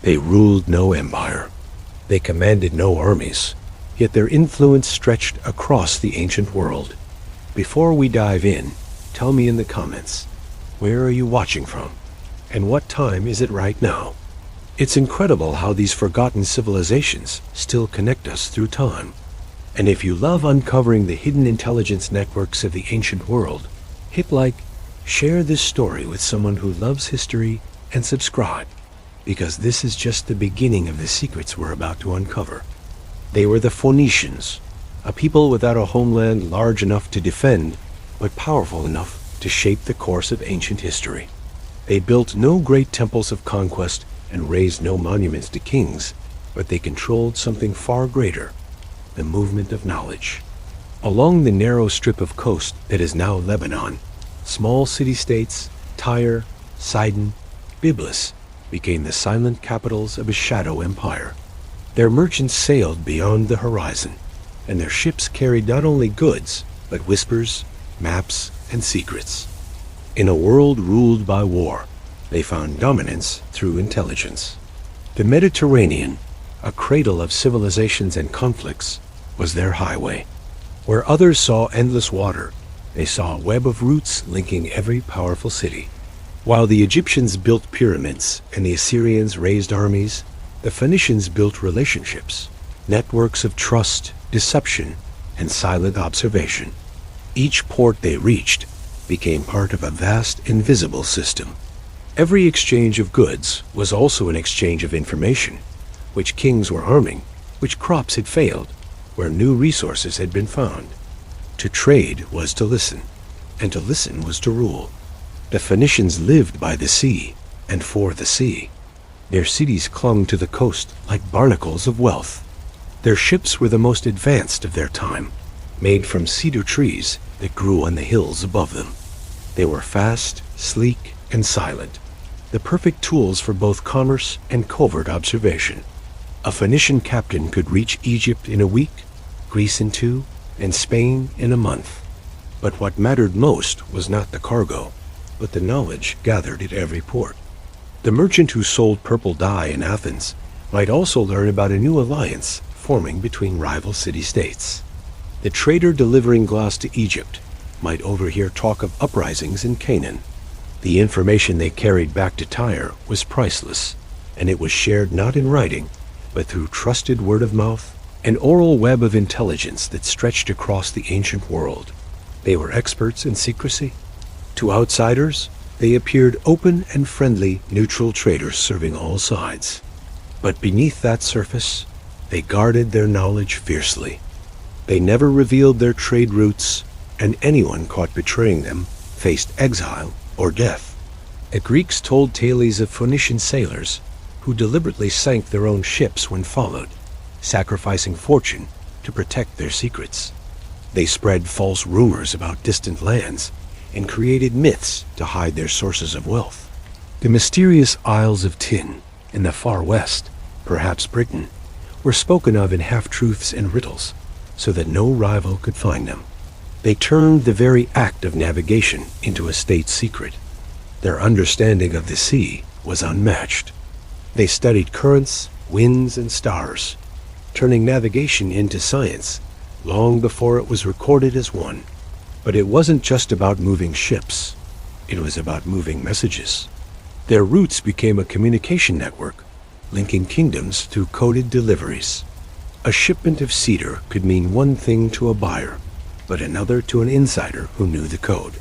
They ruled no empire. They commanded no armies, yet their influence stretched across the ancient world. Before we dive in, tell me in the comments, where are you watching from? And what time is it right now? It's incredible how these forgotten civilizations still connect us through time. And if you love uncovering the hidden intelligence networks of the ancient world, hit like, share this story with someone who loves history, and subscribe, because this is just the beginning of the secrets we're about to uncover. They were the Phoenicians, a people without a homeland large enough to defend, but powerful enough to shape the course of ancient history. They built no great temples of conquest and raised no monuments to kings, but they controlled something far greater, the movement of knowledge. Along the narrow strip of coast that is now Lebanon, small city-states, Tyre, Sidon, Byblos, became the silent capitals of a shadow empire. Their merchants sailed beyond the horizon, and their ships carried not only goods, but whispers, maps, and secrets. In a world ruled by war, they found dominance through intelligence. The Mediterranean, a cradle of civilizations and conflicts, was their highway. Where others saw endless water, they saw a web of routes linking every powerful city. While the Egyptians built pyramids and the Assyrians raised armies, the Phoenicians built relationships, networks of trust, deception, and silent observation. Each port they reached became part of a vast, invisible system. Every exchange of goods was also an exchange of information, which kings were arming, which crops had failed, where new resources had been found. To trade was to listen, and to listen was to rule. The Phoenicians lived by the sea and for the sea. Their cities clung to the coast like barnacles of wealth. Their ships were the most advanced of their time, made from cedar trees that grew on the hills above them. They were fast, sleek, and silent, the perfect tools for both commerce and covert observation. A Phoenician captain could reach Egypt in a week, Greece in 2, and Spain in a month. But what mattered most was not the cargo, but the knowledge gathered at every port. The merchant who sold purple dye in Athens might also learn about a new alliance forming between rival city-states. The trader delivering glass to Egypt might overhear talk of uprisings in Canaan. The information they carried back to Tyre was priceless, and it was shared not in writing, but through trusted word of mouth, an oral web of intelligence that stretched across the ancient world. They were experts in secrecy. To outsiders, they appeared open and friendly, neutral traders serving all sides. But beneath that surface, they guarded their knowledge fiercely. They never revealed their trade routes, and anyone caught betraying them faced exile or death. The Greeks told tales of Phoenician sailors who deliberately sank their own ships when followed, sacrificing fortune to protect their secrets. They spread false rumors about distant lands and created myths to hide their sources of wealth. The mysterious Isles of Tin in the far west, perhaps Britain, were spoken of in half-truths and riddles, so that no rival could find them. They turned the very act of navigation into a state secret. Their understanding of the sea was unmatched. They studied currents, winds, and stars, turning navigation into science long before it was recorded as one. But it wasn't just about moving ships. It was about moving messages. Their routes became a communication network, linking kingdoms through coded deliveries. A shipment of cedar could mean one thing to a buyer, but another to an insider who knew the code.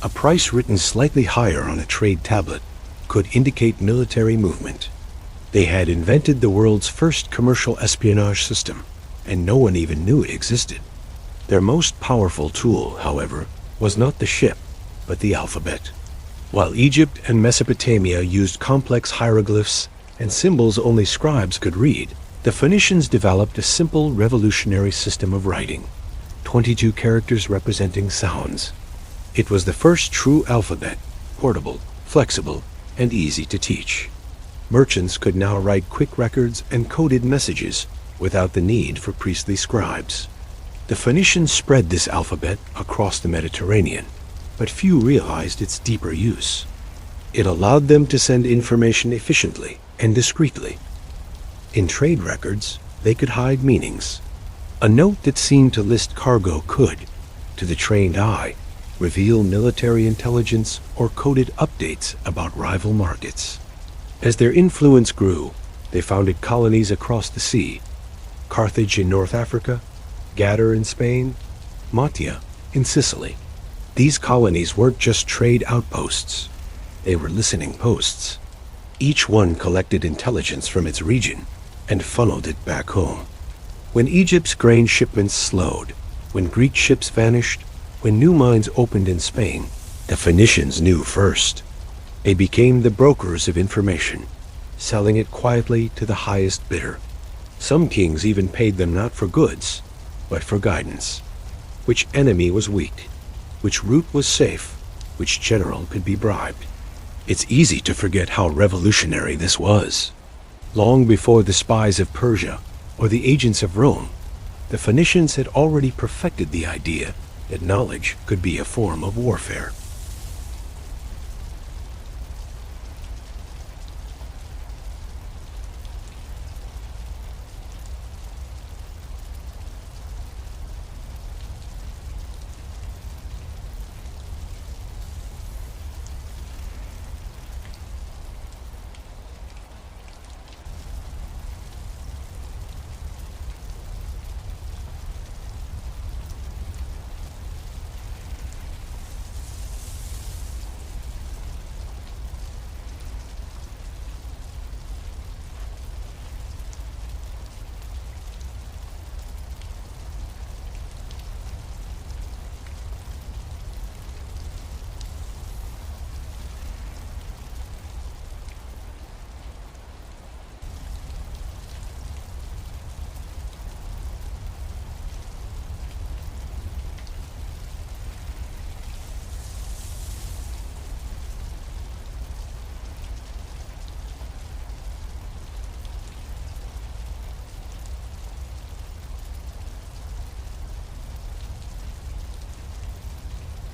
A price written slightly higher on a trade tablet could indicate military movement. They had invented the world's first commercial espionage system, and no one even knew it existed. Their most powerful tool, however, was not the ship, but the alphabet. While Egypt and Mesopotamia used complex hieroglyphs and symbols only scribes could read, the Phoenicians developed a simple revolutionary system of writing, 22 characters representing sounds. It was the first true alphabet, portable, flexible, and easy to teach. Merchants could now write quick records and coded messages without the need for priestly scribes. The Phoenicians spread this alphabet across the Mediterranean, but few realized its deeper use. It allowed them to send information efficiently and discreetly. In trade records, they could hide meanings. A note that seemed to list cargo could, to the trained eye, reveal military intelligence or coded updates about rival markets. As their influence grew, they founded colonies across the sea: Carthage in North Africa, Gader in Spain, Matia in Sicily. These colonies weren't just trade outposts. They were listening posts. Each one collected intelligence from its region and funneled it back home. When Egypt's grain shipments slowed, when Greek ships vanished, when new mines opened in Spain, the Phoenicians knew first. They became the brokers of information, selling it quietly to the highest bidder. Some kings even paid them not for goods, but for guidance. Which enemy was weak? Which route was safe? Which general could be bribed? It's easy to forget how revolutionary this was. Long before the spies of Persia or the agents of Rome, the Phoenicians had already perfected the idea that knowledge could be a form of warfare.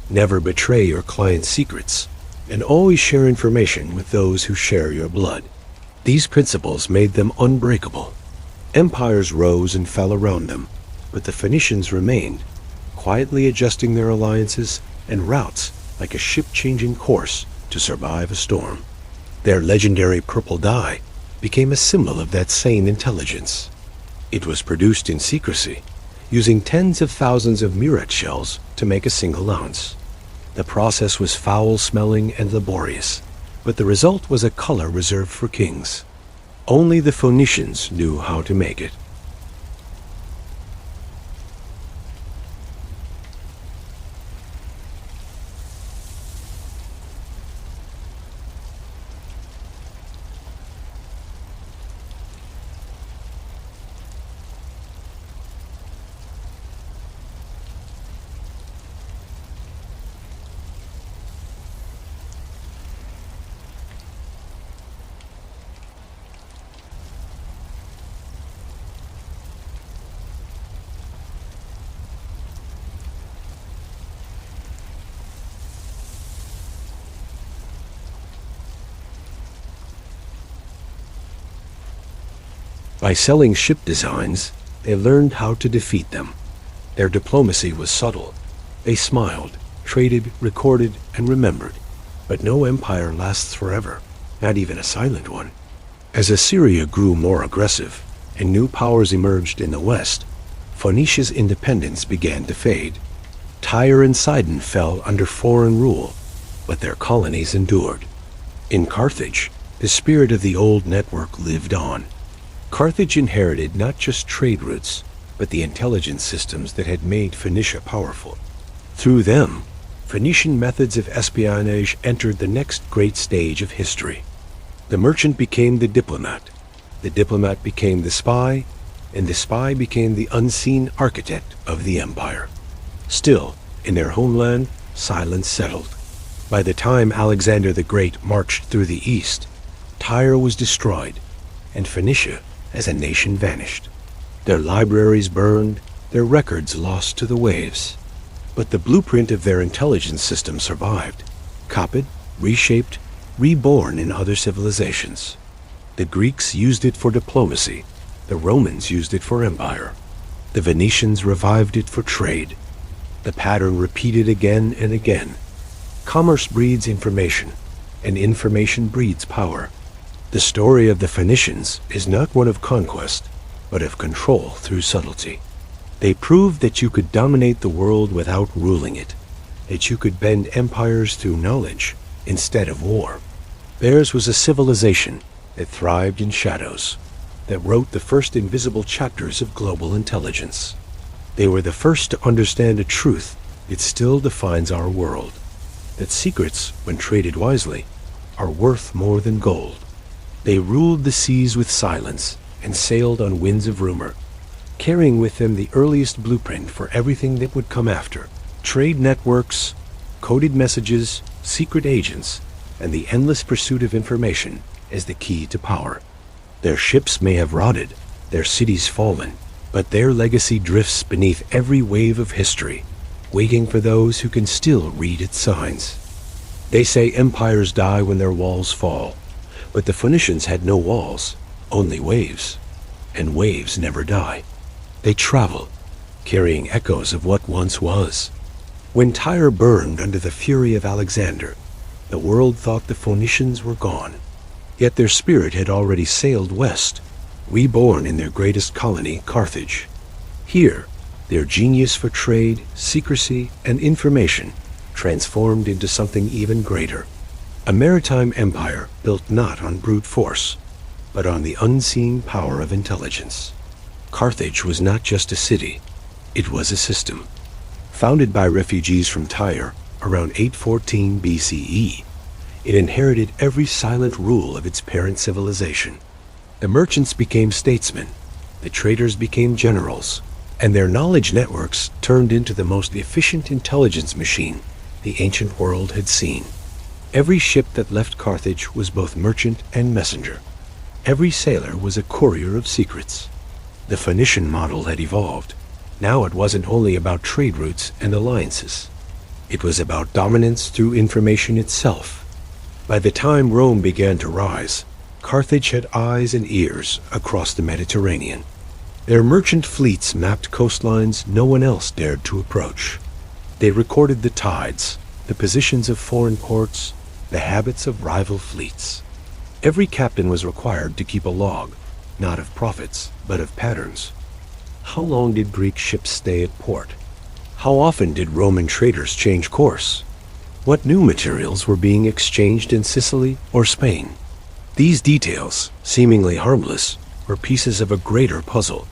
Never betray your client's secrets, and always share information with those who share your blood. These principles made them unbreakable. Empires rose and fell around them, but the Phoenicians remained, quietly adjusting their alliances and routes like a ship changing course to survive a storm. Their legendary purple dye became a symbol of that same intelligence. It was produced in secrecy, using tens of thousands of muret shells to make a single ounce. The process was foul-smelling and laborious, but the result was a color reserved for kings. Only the Phoenicians knew how to make it. By selling ship designs, they learned how to defeat them. Their diplomacy was subtle. They smiled, traded, recorded, and remembered. But no empire lasts forever, not even a silent one. As Assyria grew more aggressive and new powers emerged in the west, Phoenicia's independence began to fade. Tyre and Sidon fell under foreign rule, but their colonies endured. In Carthage, the spirit of the old network lived on. Carthage inherited not just trade routes, but the intelligence systems that had made Phoenicia powerful. Through them, Phoenician methods of espionage entered the next great stage of history. The merchant became the diplomat became the spy, and the spy became the unseen architect of the empire. Still, in their homeland, silence settled. By the time Alexander the Great marched through the east, Tyre was destroyed, and Phoenicia as a nation vanished. Their libraries burned, their records lost to the waves. But the blueprint of their intelligence system survived, copied, reshaped, reborn in other civilizations. The Greeks used it for diplomacy, the Romans used it for empire, the Phoenicians revived it for trade. The pattern repeated again and again. Commerce breeds information, and information breeds power. The story of the Phoenicians is not one of conquest, but of control through subtlety. They proved that you could dominate the world without ruling it, that you could bend empires through knowledge instead of war. Theirs was a civilization that thrived in shadows, that wrote the first invisible chapters of global intelligence. They were the first to understand a truth that still defines our world, that secrets, when traded wisely, are worth more than gold. They ruled the seas with silence and sailed on winds of rumor, carrying with them the earliest blueprint for everything that would come after: trade networks, coded messages, secret agents, and the endless pursuit of information as the key to power. Their ships may have rotted, their cities fallen, but their legacy drifts beneath every wave of history, waiting for those who can still read its signs. They say empires die when their walls fall, but the Phoenicians had no walls, only waves, and waves never die. They travel, carrying echoes of what once was. When Tyre burned under the fury of Alexander, the world thought the Phoenicians were gone. Yet their spirit had already sailed west, reborn in their greatest colony, Carthage. Here, their genius for trade, secrecy, and information transformed into something even greater. A maritime empire built not on brute force, but on the unseen power of intelligence. Carthage was not just a city, it was a system. Founded by refugees from Tyre around 814 BCE, it inherited every silent rule of its parent civilization. The merchants became statesmen, the traders became generals, and their knowledge networks turned into the most efficient intelligence machine the ancient world had seen. Every ship that left Carthage was both merchant and messenger. Every sailor was a courier of secrets. The Phoenician model had evolved. Now it wasn't only about trade routes and alliances. It was about dominance through information itself. By the time Rome began to rise, Carthage had eyes and ears across the Mediterranean. Their merchant fleets mapped coastlines no one else dared to approach. They recorded the tides, the positions of foreign ports, the habits of rival fleets. Every captain was required to keep a log, not of profits, but of patterns. How long did Greek ships stay at port? How often did Roman traders change course? What new materials were being exchanged in Sicily or Spain? These details, seemingly harmless, were pieces of a greater puzzle.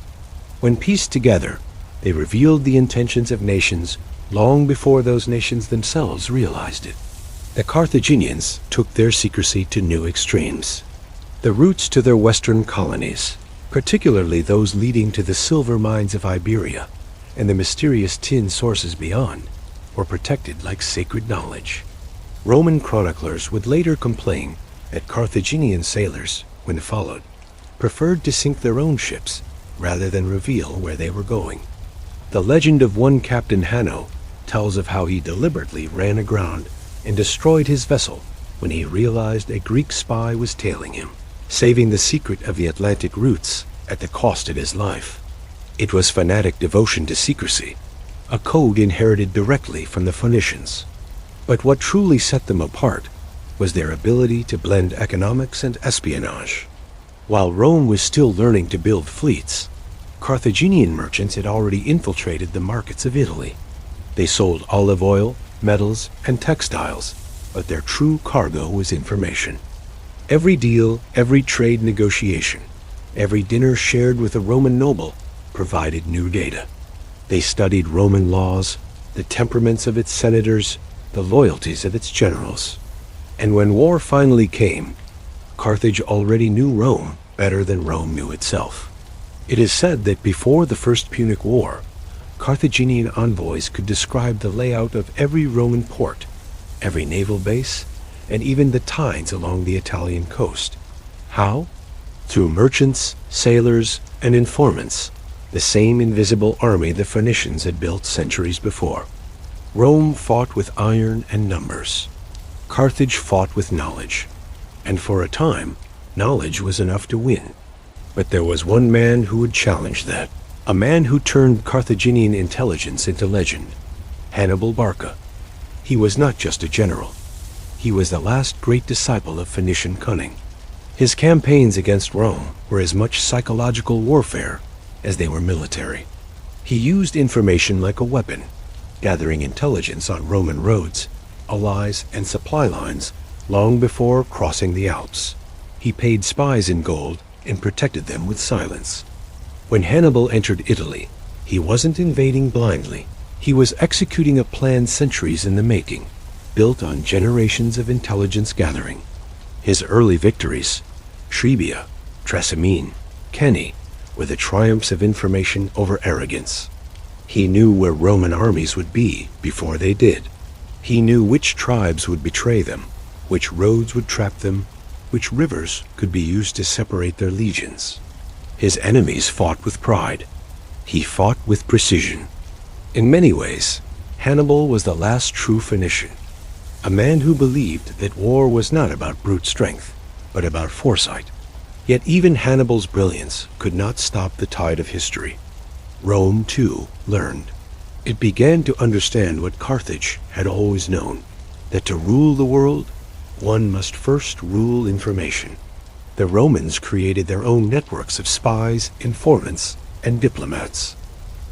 When pieced together, they revealed the intentions of nations long before those nations themselves realized it. The Carthaginians took their secrecy to new extremes. The routes to their western colonies, particularly those leading to the silver mines of Iberia and the mysterious tin sources beyond, were protected like sacred knowledge. Roman chroniclers would later complain that Carthaginian sailors, when followed, preferred to sink their own ships rather than reveal where they were going. The legend of one Captain Hanno tells of how he deliberately ran aground and destroyed his vessel when he realized a Greek spy was tailing him, saving the secret of the Atlantic routes at the cost of his life. It was fanatic devotion to secrecy, a code inherited directly from the Phoenicians. But what truly set them apart was their ability to blend economics and espionage. While Rome was still learning to build fleets, Carthaginian merchants had already infiltrated the markets of Italy. They sold olive oil, metals, and textiles, but their true cargo was information. Every deal, every trade negotiation, every dinner shared with a Roman noble provided new data. They studied Roman laws, the temperaments of its senators, the loyalties of its generals. And when war finally came, Carthage already knew Rome better than Rome knew itself. It is said that before the First Punic War, Carthaginian envoys could describe the layout of every Roman port, every naval base, and even the tides along the Italian coast. How? Through merchants, sailors, and informants, the same invisible army the Phoenicians had built centuries before. Rome fought with iron and numbers. Carthage fought with knowledge, and for a time, knowledge was enough to win. But there was one man who would challenge that, a man who turned Carthaginian intelligence into legend, Hannibal Barca. He was not just a general. He was the last great disciple of Phoenician cunning. His campaigns against Rome were as much psychological warfare as they were military. He used information like a weapon, gathering intelligence on Roman roads, allies, and supply lines long before crossing the Alps. He paid spies in gold and protected them with silence. When Hannibal entered Italy, he wasn't invading blindly. He was executing a plan centuries in the making, built on generations of intelligence gathering. His early victories, Trebia, Trasimene, Kenny, were the triumphs of information over arrogance. He knew where Roman armies would be before they did. He knew which tribes would betray them, which roads would trap them, which rivers could be used to separate their legions. His enemies fought with pride. He fought with precision. In many ways, Hannibal was the last true Phoenician, a man who believed that war was not about brute strength, but about foresight. Yet even Hannibal's brilliance could not stop the tide of history. Rome, too, learned. It began to understand what Carthage had always known, that to rule the world, one must first rule information. The Romans created their own networks of spies, informants, and diplomats.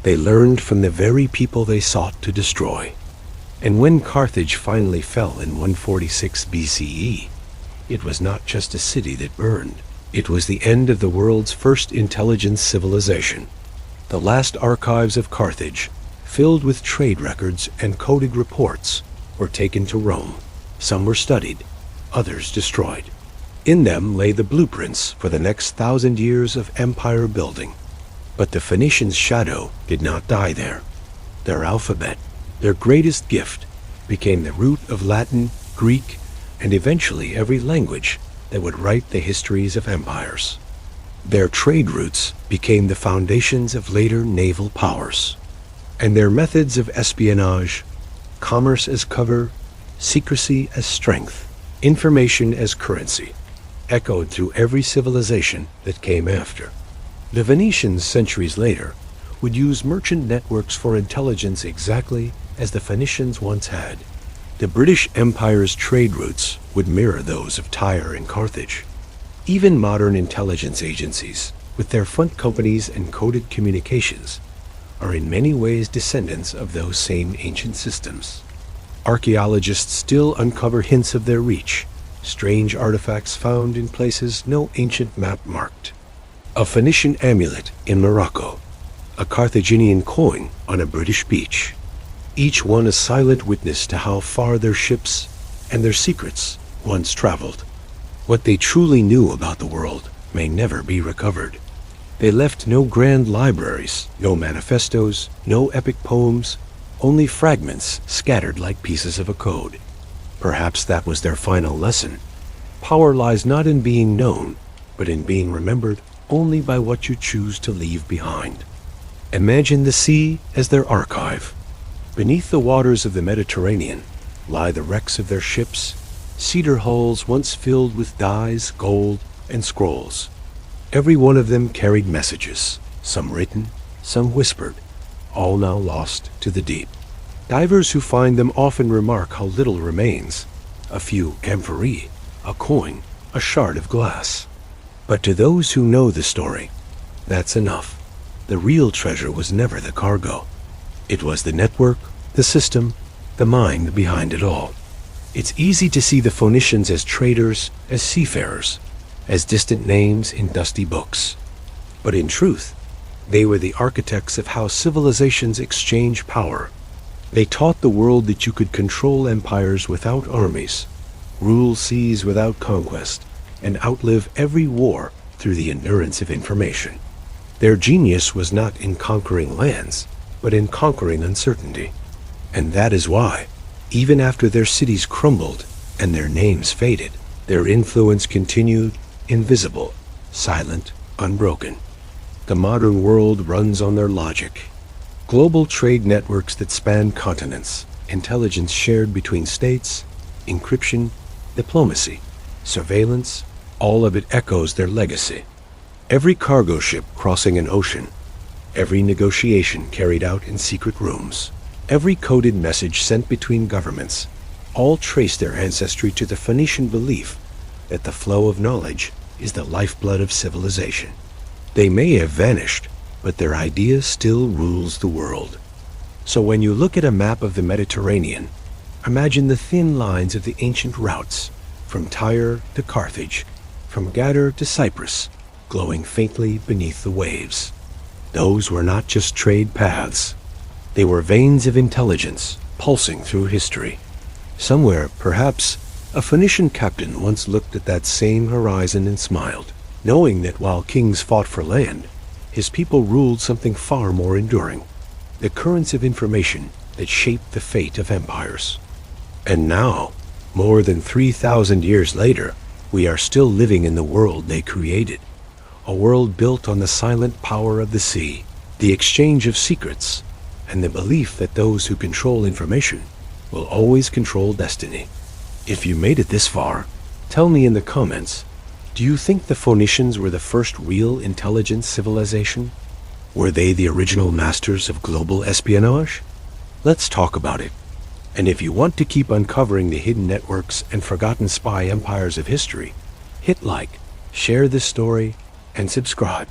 They learned from the very people they sought to destroy. And when Carthage finally fell in 146 BCE, it was not just a city that burned. It was the end of the world's first intelligence civilization. The last archives of Carthage, filled with trade records and coded reports, were taken to Rome. Some were studied, others destroyed. In them lay the blueprints for the next 1,000 years of empire building. But the Phoenicians' shadow did not die there. Their alphabet, their greatest gift, became the root of Latin, Greek, and eventually every language that would write the histories of empires. Their trade routes became the foundations of later naval powers. And their methods of espionage, commerce as cover, secrecy as strength, information as currency, echoed through every civilization that came after. The Venetians centuries later would use merchant networks for intelligence exactly as the Phoenicians once had. The British Empire's trade routes would mirror those of Tyre and Carthage. Even modern intelligence agencies, with their front companies and coded communications, are in many ways descendants of those same ancient systems. Archaeologists still uncover hints of their reach, strange artifacts found in places no ancient map marked. A Phoenician amulet in Morocco, a Carthaginian coin on a British beach, each one a silent witness to how far their ships and their secrets once traveled. What they truly knew about the world may never be recovered. They left no grand libraries, no manifestos, no epic poems, only fragments scattered like pieces of a code. Perhaps that was their final lesson. Power lies not in being known, but in being remembered only by what you choose to leave behind. Imagine the sea as their archive. Beneath the waters of the Mediterranean lie the wrecks of their ships, cedar hulls once filled with dyes, gold, and scrolls. Every one of them carried messages, some written, some whispered, all now lost to the deep. Divers who find them often remark how little remains, a few amphorae, a coin, a shard of glass. But to those who know the story, that's enough. The real treasure was never the cargo. It was the network, the system, the mind behind it all. It's easy to see the Phoenicians as traders, as seafarers, as distant names in dusty books. But in truth, they were the architects of how civilizations exchange power. They taught the world that you could control empires without armies, rule seas without conquest, and outlive every war through the endurance of information. Their genius was not in conquering lands, but in conquering uncertainty. And that is why, even after their cities crumbled and their names faded, their influence continued, invisible, silent, unbroken. The modern world runs on their logic. Global trade networks that span continents, intelligence shared between states, encryption, diplomacy. surveillance, all of it echoes their legacy. Every cargo ship crossing an ocean, every negotiation carried out in secret rooms, every coded message sent between governments, all trace their ancestry to the Phoenician belief that the flow of knowledge is the lifeblood of civilization. They may have vanished, but their idea still rules the world. So when you look at a map of the Mediterranean, imagine the thin lines of the ancient routes, from Tyre to Carthage, from Gadar to Cyprus, glowing faintly beneath the waves. Those were not just trade paths. They were veins of intelligence pulsing through history. Somewhere, perhaps, a Phoenician captain once looked at that same horizon and smiled, knowing that while kings fought for land, his people ruled something far more enduring, the currents of information that shaped the fate of empires. And now, more than 3,000 years later, we are still living in the world they created, a world built on the silent power of the sea, the exchange of secrets, and the belief that those who control information will always control destiny. If you made it this far, tell me in the comments, do you think the Phoenicians were the first real intelligent civilization? Were they the original masters of global espionage? Let's talk about it. And if you want to keep uncovering the hidden networks and forgotten spy empires of history, hit like, share this story, and subscribe.